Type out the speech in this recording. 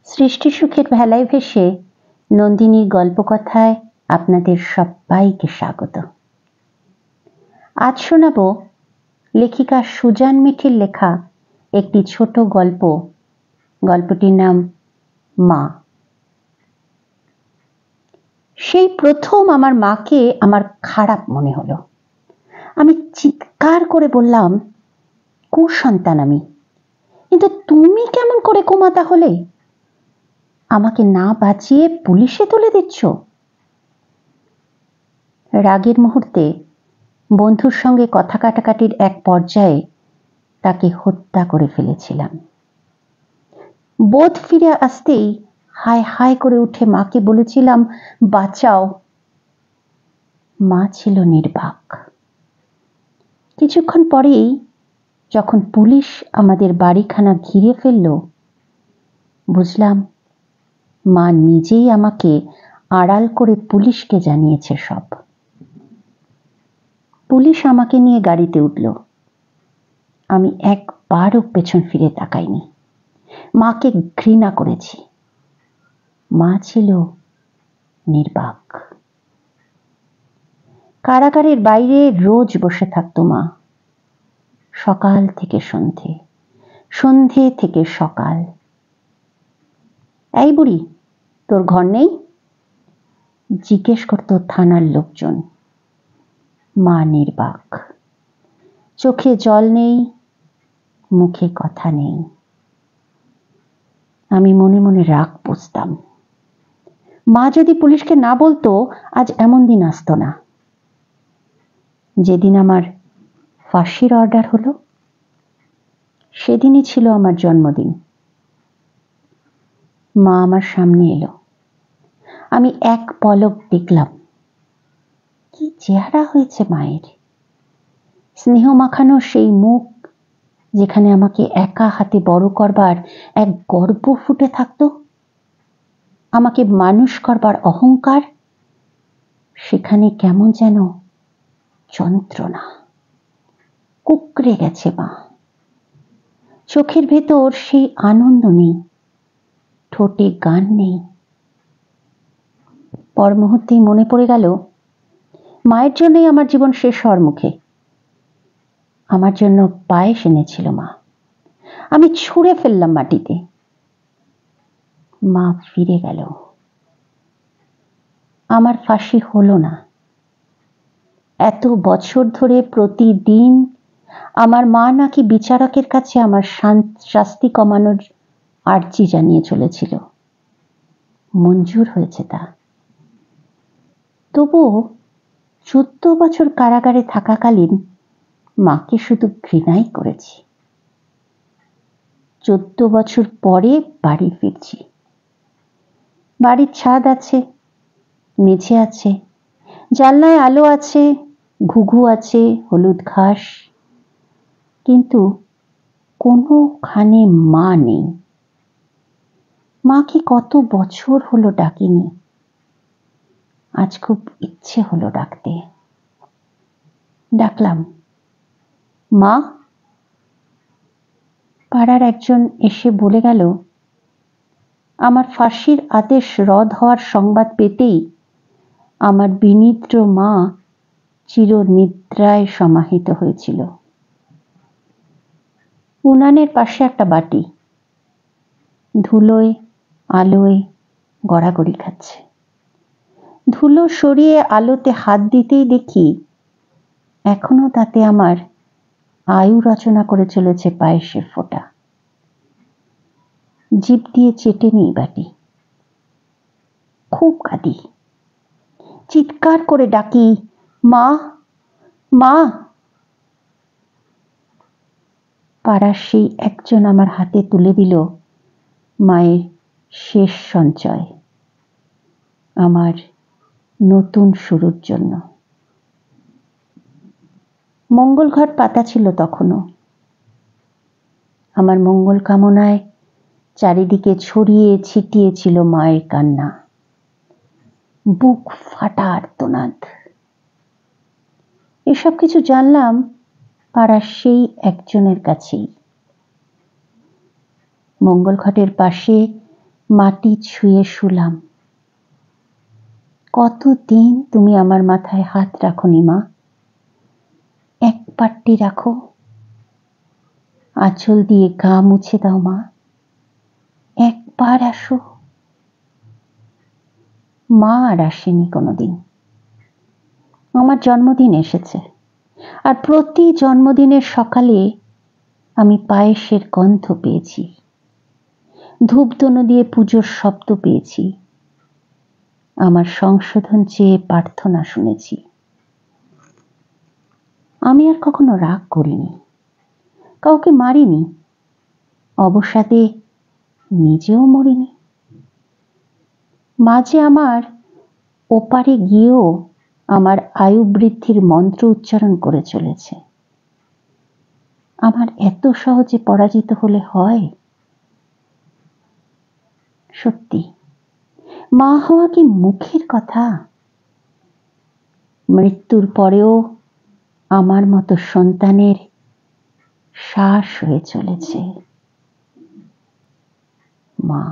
সৃষ্টি সুখের ভেলায় ভেসে নন্দিনীর গল্পকথায় আপনাদের সবাইকে স্বাগত। আজ শোনাব লেখিকা সুজান মিঠির লেখা একটি ছোট গল্প। গল্পটির নাম মা। সেই প্রথম আমার মাকে আমার খারাপ মনে হলো। আমি চিৎকার করে বললাম, কুসন্তান আমি, কিন্তু তুমি কেমন করে কোমাতা হলে? আমাকে না বাঁচিয়ে পুলিশে তুলে দিচ্ছ? রাগের মুহূর্তে বন্ধুর সঙ্গে কথা কাটাকাটির এক পর্যায়ে তাকে হত্যা করে ফেলেছিলাম। বোধ ফিরে আসতেই হায় হায় করে উঠে মাকে বলেছিলাম, বাঁচাও। মা ছিল নির্বাক। কিছুক্ষণ পরেই যখন পুলিশ আমাদের বাড়িখানা ঘিরে ফেলল, বুঝলাম মা নিজেই আমাকে আড়াল করে পুলিশকে জানিয়েছে সব। পুলিশ আমাকে নিয়ে গাড়িতে উঠল। আমি একবারও পেছন ফিরে তাকাইনি। মাকে ঘৃণা করেছি। মা ছিল নির্বাক। কারাগারের বাইরে রোজ বসে থাকতো মা, সকাল থেকে সন্ধে, সন্ধে থেকে সকাল। এই বুড়ি, তোর ঘর নেই? জিজ্ঞেস করতো থানার লোকজন। মা নির্বাক। চোখে জল নেই, মুখে কথা নেই। আমি মনে মনে রাগ পুষতাম। মা যদি পুলিশকে না বলতো, আজ এমন দিন আসতো না। যেদিন আমার ফাঁসির অর্ডার হলো, সেদিনই ছিল আমার জন্মদিন। মা আমার সামনে এলো। আমি এক পলক দেখলাম। কি চেহারা হয়েছে মায়ের! স্নেহ মাখানো সেই মুখ, যেখানে আমাকে একা হাতে বড় করবার এক গর্ব ফুটে থাকতো, আমাকে মানুষ করবার অহংকার, সেখানে কেমন যেন যন্ত্রণা। কুঁকড়ে গেছে মা। চোখের ভেতর সেই আনন্দ নেই, ঠোঁটে গান নেই। পর মুহূর্তেই মনে পড়ে গেল, মায়ের জন্যই আমার জীবন শেষ হওয়ার মুখে। আমার জন্য পায়েস এনেছিল মা। আমি ছুঁড়ে ফেললাম মাটিতে। মা ফিরে গেল। আমার ফাঁসি হলো না। এত বছর ধরে প্রতিদিন আমার মা নাকি বিচারকের কাছে আমার শাস্তি কমানোর আর্জি জানিয়ে চলেছিল। মঞ্জুর হয়েছে তা। তবুও 14 বছর কারাগারে থাকাকালীন মাকে শুধু ঘৃণাই করেছি। 14 বছর পরে বাড়ি ফিরছি। বাড়ির ছাদ আছে, মেঝে আছে, জানলায় আলো আছে, ঘুঘু আছে, হলুদ ঘাস, কিন্তু কোনোখানে মা নেই। মাকে কত বছর হলো ডাকিনি। আজ খুব ইচ্ছে হলো ডাকতে। ডাকলাম, মা। পাড়ার একজন এসে বলে গেল, আমার ফাঁসির আদেশ রদ হওয়ার সংবাদ পেতেই আমার বিনিদ্র মা চিরনিদ্রায় সমাহিত হয়েছিল। উনানের পাশে একটা বাটি, ধুলোয় আলোয় গড়াগড়ি খাচ্ছে। ধুলো সরিয়ে আলোতে হাত দিতেই দেখি এখনো তাতে আমার আয়ু রচনা করে চলেছে পায়েসের ফোঁটা। জিভ দিয়ে চেটে নিই বাটি। খুব কাঁদি, চিৎকার করে ডাকি, মা, মা। পাড়ার সেই একজন আমার হাতে তুলে দিল মায়ের শেষ সঞ্চয়, আমার নতুন শুরুর জন্য। মঙ্গল ঘট পাতা ছিল তখনও। আমার মঙ্গল কামনায় চারিদিকে ছড়িয়ে ছিটিয়ে ছিল মায়ের কান্না, বুক ফাটা আর্তনাদ। এসব কিছু জানলাম পাড়ার সেই একজনের কাছেই। মঙ্গল ঘটের পাশে মাটি ছুঁয়ে শুলাম। কতদিন তুমি আমার মাথায় হাত রাখোনি মা, এক পাট্টি রাখো, আঁচল দিয়ে গা মুছে দাও মা, একবার আসো। মা আর আসেনি কোনোদিন। আমার জন্মদিন এসেছে, আর প্রতি জন্মদিনের সকালে আমি পায়েসের গন্ধ পেয়েছি, ধূপধুনো দিয়ে পুজোর শব্দ পেয়েছি, আমার সংশোধন চেয়ে প্রার্থনা শুনেছি। আমি আর কখনো রাগ করিনি, কাউকে মারিনি, অবসাদে নিজেও মরিনি। মাঝে আমার ওপারে গিয়েও আমার আয়ু বৃদ্ধির মন্ত্র উচ্চারণ করে চলেছে। আমার এত সহজে পরাজিত হলে হয়? সত্যি, মা হওয়া কি মুখের কথা? মৃত্যুর পরেও আমার মতো সন্তানের শ্বাস হয়ে চলেছে মা।